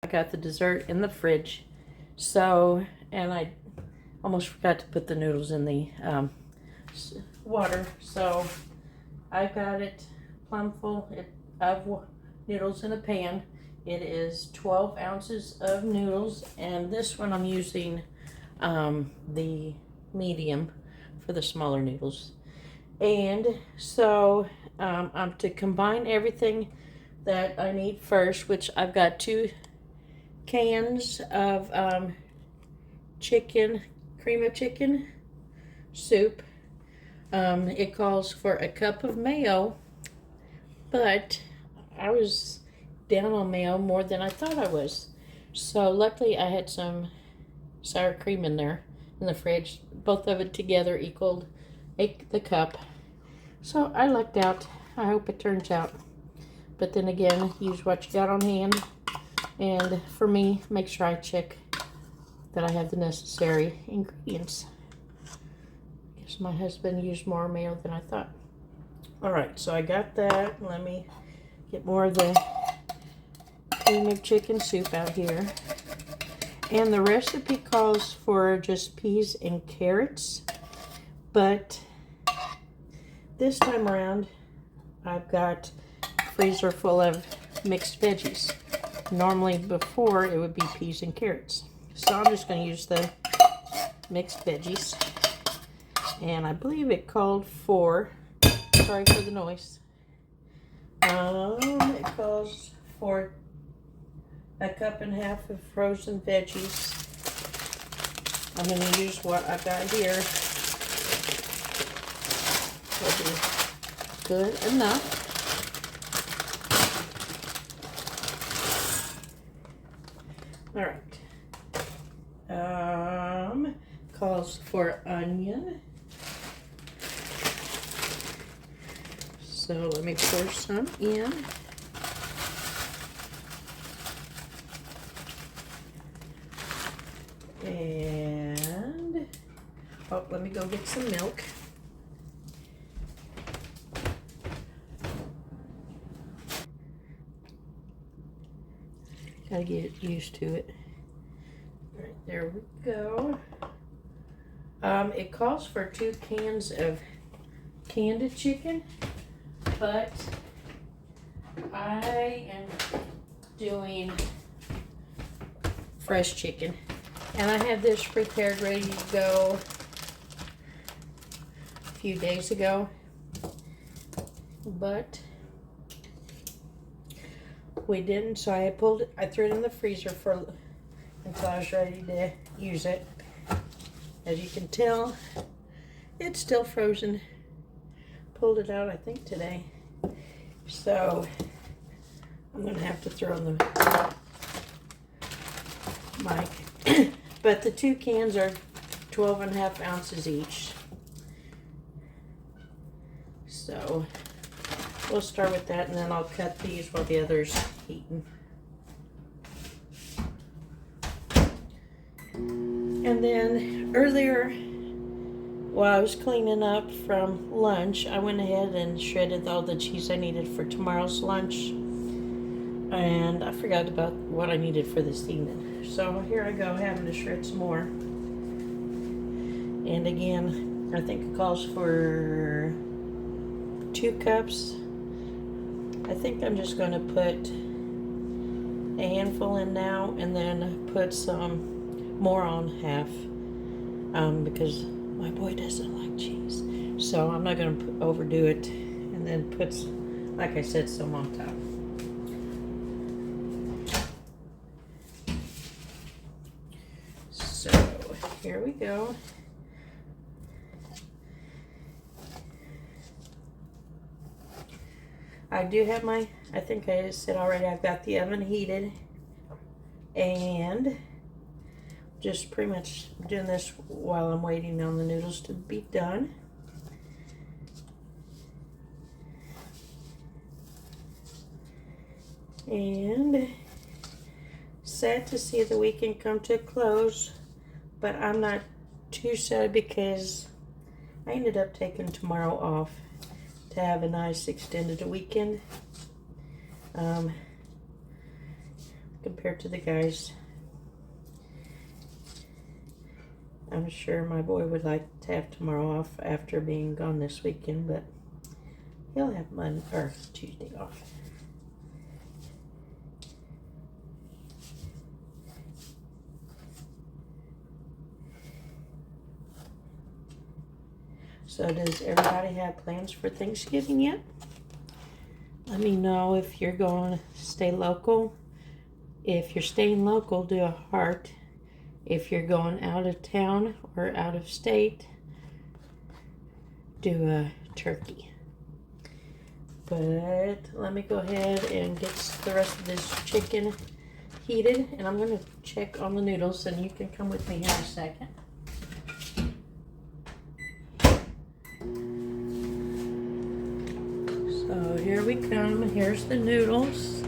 I got the dessert in the fridge. So, and I almost forgot to put the noodles in the water. So I got it plumb full of noodles in a pan. It is 12 ounces of noodles, and this one I'm using the medium for the smaller noodles. And so I'm to combine everything that I need first, which I've got 2 cans of cream of chicken soup. It calls for a cup of mayo, but I was down on mayo more than I thought I was. So luckily I had some sour cream in there in the fridge. Both of it together equaled the cup. So I lucked out. I hope it turns out. But then again, use what you got on hand. And for me, make sure I check that I have the necessary ingredients. Guess my husband used more mayo than I thought. Alright, so I got that. Let me get more of the cream of chicken soup out here. And the recipe calls for just peas and carrots. But this time around, I've got a freezer full of mixed veggies. Normally before it would be peas and carrots. So I'm just going to use the mixed veggies. And I believe it called for, sorry for the noise. It calls for a cup and a half of frozen veggies. I'm going to use what I've got here. Will be good enough. All right. Calls for onion. So let me pour some in. And, oh, let me go get some milk. Gotta get used to it. All right, there we go. It calls for 2 cans of canned chicken, but I am doing fresh chicken. And I had this prepared, ready to go a few days ago, but we didn't, so I threw it in the freezer until I was ready to use it. As you can tell, it's still frozen. Pulled it out, I think, today. So I'm going to have to throw in the mic. But the 2 cans are 12.5 ounces each. So we'll start with that, and then I'll cut these while the other's heating. And then earlier, while I was cleaning up from lunch, I went ahead and shredded all the cheese I needed for tomorrow's lunch. And I forgot about what I needed for this evening. So here I go, having to shred some more. And again, I think it calls for 2 cups. I think I'm just going to put a handful in now and then put some more on half because my boy doesn't like cheese. So I'm not going to overdo it, and then put, like I said, some on top. So here we go. I do have I think I said already, I've got the oven heated, and just pretty much doing this while I'm waiting on the noodles to be done. And sad to see the weekend come to a close, but I'm not too sad because I ended up taking tomorrow off to have a nice extended weekend. compared to the guys. I'm sure my boy would like to have tomorrow off after being gone this weekend, but he'll have Monday or Tuesday off. So does everybody have plans for Thanksgiving yet? Let me know if you're going to stay local. If you're staying local, do a heart. If you're going out of town or out of state, do a turkey. But let me go ahead and get the rest of this chicken heated. And I'm going to check on the noodles, and you can come with me here in a second. So here we come. Here's the noodles.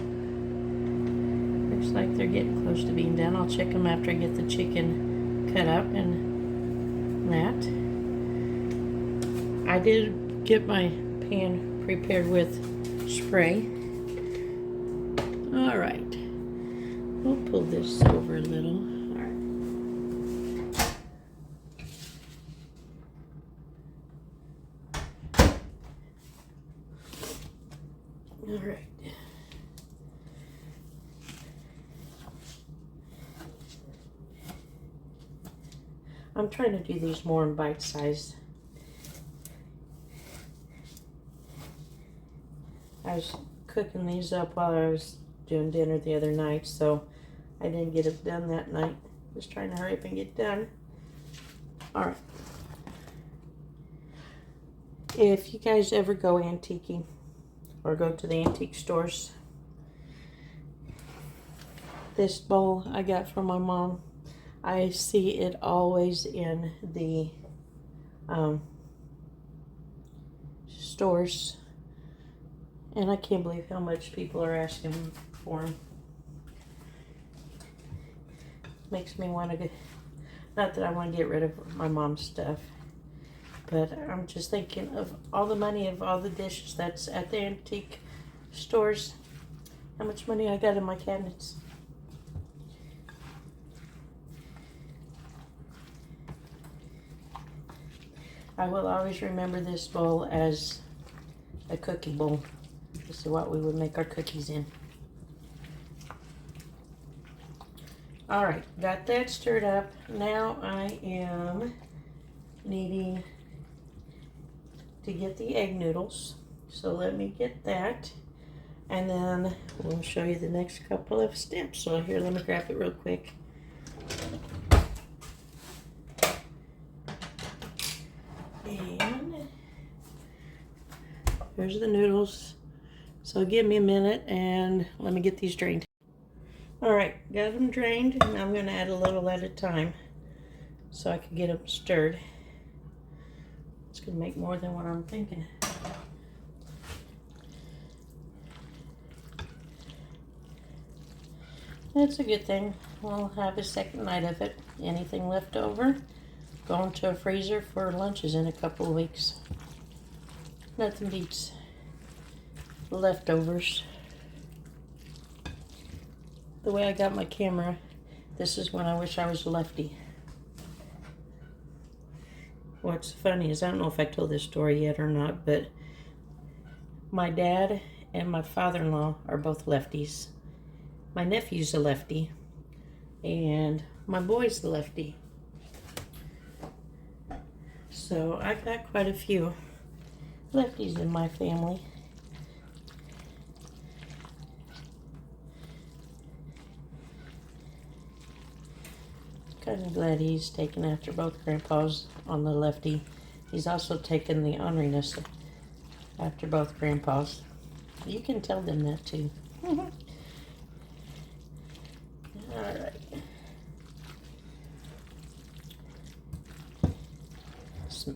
Looks like they're getting close to being done. I'll check them after I get the chicken cut up and that. I did get my pan prepared with spray. All right. We'll pull this over a little. All right. All right. I'm trying to do these more in bite size. I was cooking these up while I was doing dinner the other night, so I didn't get it done that night. Just trying to hurry up and get done. All right. If you guys ever go antiquing or go to the antique stores, this bowl I got from my mom, I see it always in the stores, and I can't believe how much people are asking for them. Makes me want to get, not that I want to get rid of my mom's stuff, but I'm just thinking of all the money of all the dishes that's at the antique stores, how much money I got in my cabinets. I will always remember this bowl as a cookie bowl. This is what we would make our cookies in. All right, got that stirred up. Now I am needing to get the egg noodles. So let me get that. And then we'll show you the next couple of steps. So here, let me grab it real quick. And here's the noodles. So give me a minute and let me get these drained. All right, got them drained, and I'm going to add a little at a time so I can get them stirred. It's going to make more than what I'm thinking. That's a good thing. We'll have a second night of it. Anything left over, go into a freezer for lunches in a couple of weeks. Nothing beats leftovers. The way I got my camera, this is when I wish I was a lefty. What's funny is, I don't know if I told this story yet or not, but my dad and my father-in-law are both lefties. My nephew's a lefty, and my boy's a lefty. So I've got quite a few lefties in my family. Kind of glad he's taken after both grandpas on the lefty. He's also taken the orneriness after both grandpas. You can tell them that too. Alright.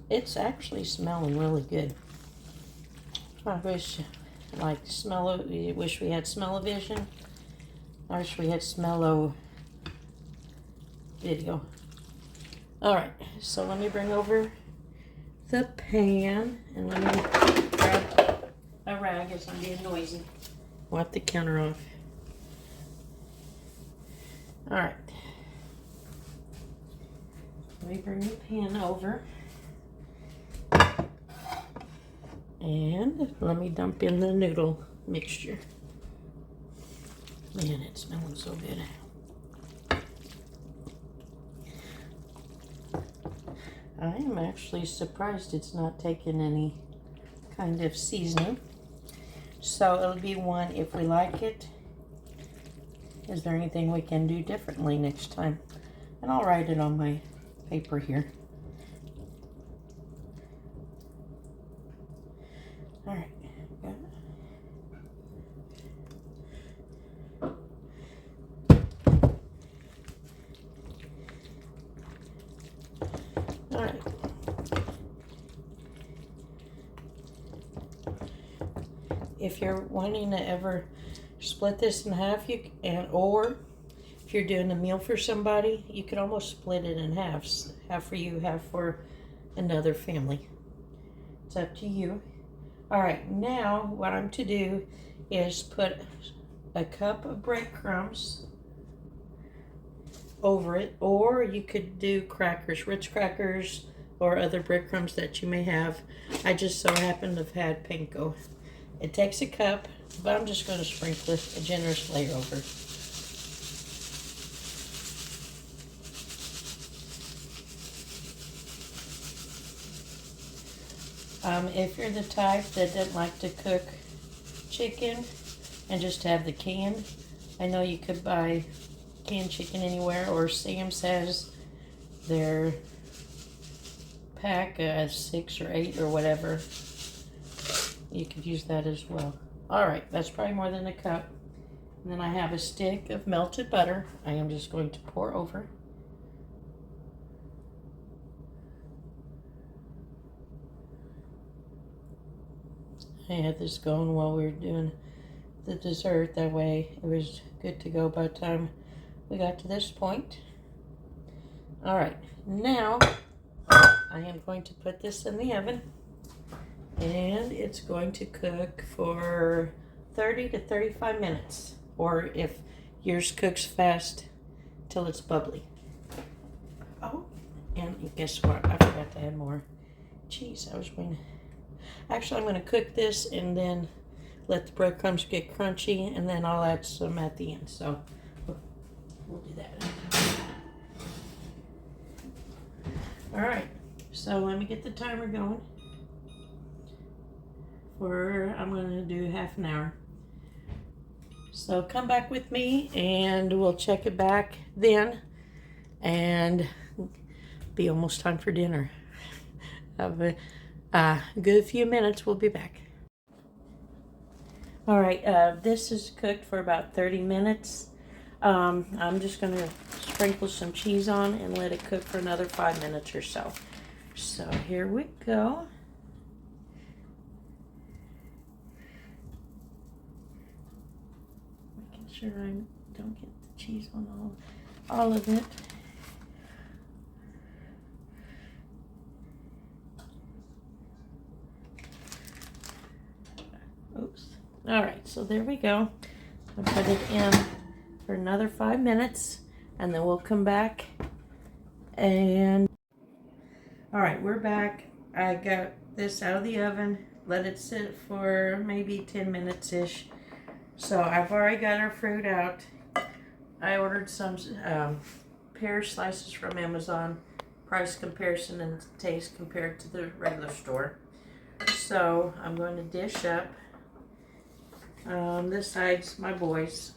It's actually smelling really good. I wish, wish we had smell-o-vision. I wish we had smell-o-video. Alright, so let me bring over the pan, and let me grab a rag as I'm being noisy. Wipe the counter off. All right. Let me bring the pan over. And let me dump in the noodle mixture. Man, it's smelling so good. I am actually surprised it's not taking any kind of seasoning. So it'll be one if we like it. Is there anything we can do differently next time? And I'll write it on my paper here. All right. Got it. All right. If you're wanting to ever split this in half, or if you're doing a meal for somebody, you could almost split it in halves. Half for you, half for another family. It's up to you. All right, now what I'm to do is put a cup of breadcrumbs over it, or you could do crackers, Ritz crackers, or other breadcrumbs that you may have. I just so happen to have had panko. It takes a cup, but I'm just going to sprinkle a generous layer over. If you're the type that doesn't like to cook chicken and just have the can, I know you could buy canned chicken anywhere, or Sam's has their pack, 6 or 8 or whatever. You could use that as well. All right, that's probably more than a cup. And then I have a stick of melted butter. I am just going to pour over. I had this going while we were doing the dessert. That way it was good to go by the time we got to this point. All right, now I am going to put this in the oven. And it's going to cook for 30 to 35 minutes. Or if yours cooks fast, till it's bubbly. Oh, and guess what? I forgot to add more cheese. Actually, I'm going to cook this and then let the breadcrumbs get crunchy, and then I'll add some at the end. So we'll do that. All right, so let me get the timer going. I'm going to do half an hour. So come back with me and we'll check it back then, and be almost time for dinner. Have a good few minutes. We'll be back. All right, this is cooked for about 30 minutes. I'm just going to sprinkle some cheese on and let it cook for another 5 minutes or so. So here we go. Sure I don't get the cheese on all of it. Oops. All right, so there we go. I'll put it in for another 5 minutes, and then we'll come back. And all right, we're back. I got this out of the oven, let it sit for maybe 10 minutes-ish. So I've already got our fruit out. I ordered some pear slices from Amazon. Price comparison and taste compared to the regular store. So I'm going to dish up. This side's my boys.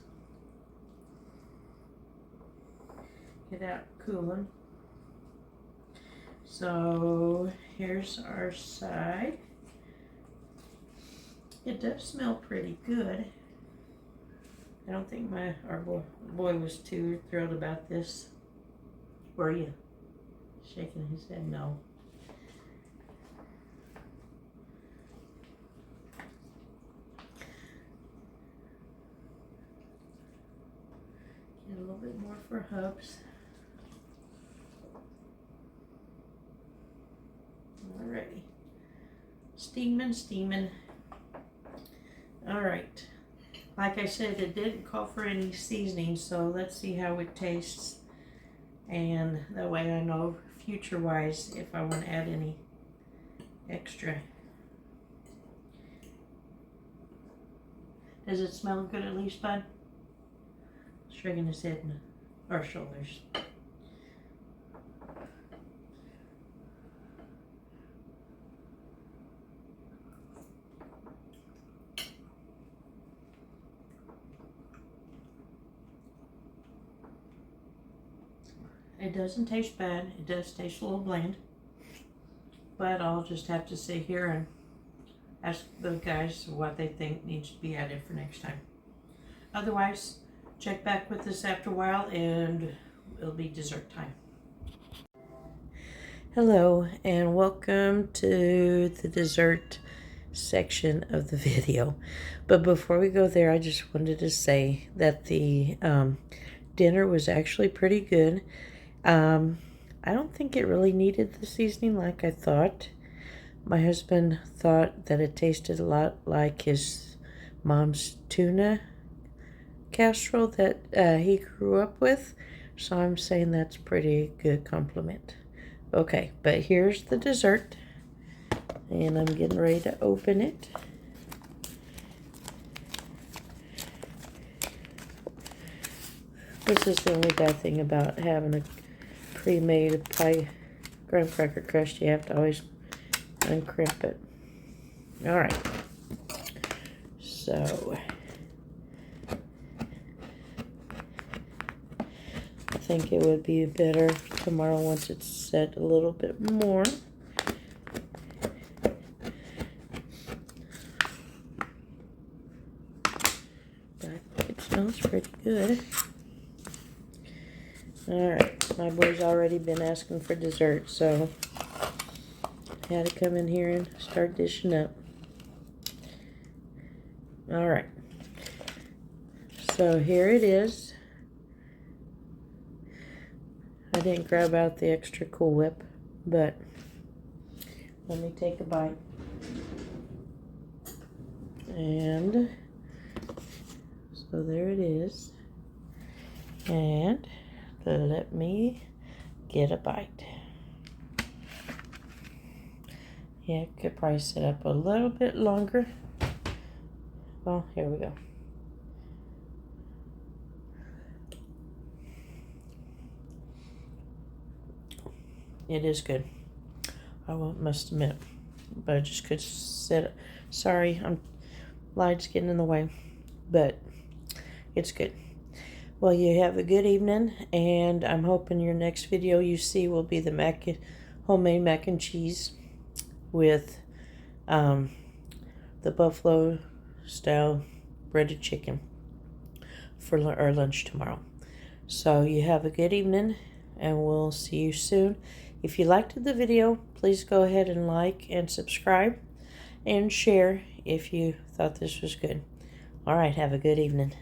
Get out cooling. So here's our side. It does smell pretty good. I don't think our boy was too thrilled about this. Were you? Shaking his head no. Get a little bit more for Hubs. Alrighty. Steaming. Alright. Like I said, it didn't call for any seasoning, so let's see how it tastes. And that way I know future-wise if I want to add any extra. Does it smell good at least, bud? Shrugging his head or shoulders. It doesn't taste bad. It does taste a little bland. But I'll just have to sit here and ask the guys what they think needs to be added for next time. Otherwise, check back with us after a while and it'll be dessert time. Hello and welcome to the dessert section of the video. But before we go there, I just wanted to say that the dinner was actually pretty good. I don't think it really needed the seasoning like I thought. My husband thought that it tasted a lot like his mom's tuna casserole that he grew up with. So I'm saying that's pretty good compliment. Okay, but here's the dessert. And I'm getting ready to open it. This is the only bad thing about having a pre-made pie graham cracker crust. You have to always uncrimp it. All right. So I think it would be better tomorrow once it's set a little bit more. But it smells pretty good. Alright, my boy's already been asking for dessert, so I had to come in here and start dishing up. Alright, so here it is. I didn't grab out the extra Cool Whip, but let me take a bite. And so there it is. And let me get a bite. Yeah, could probably sit up a little bit longer. Well, here we go. It is good. I must admit, but I just could sit. Sorry, light's getting in the way, but it's good. Well, you have a good evening, and I'm hoping your next video you see will be the homemade mac and cheese with the buffalo style breaded chicken for our lunch tomorrow. So you have a good evening, and we'll see you soon. If you liked the video, please go ahead and like and subscribe and share if you thought this was good. All right, have a good evening.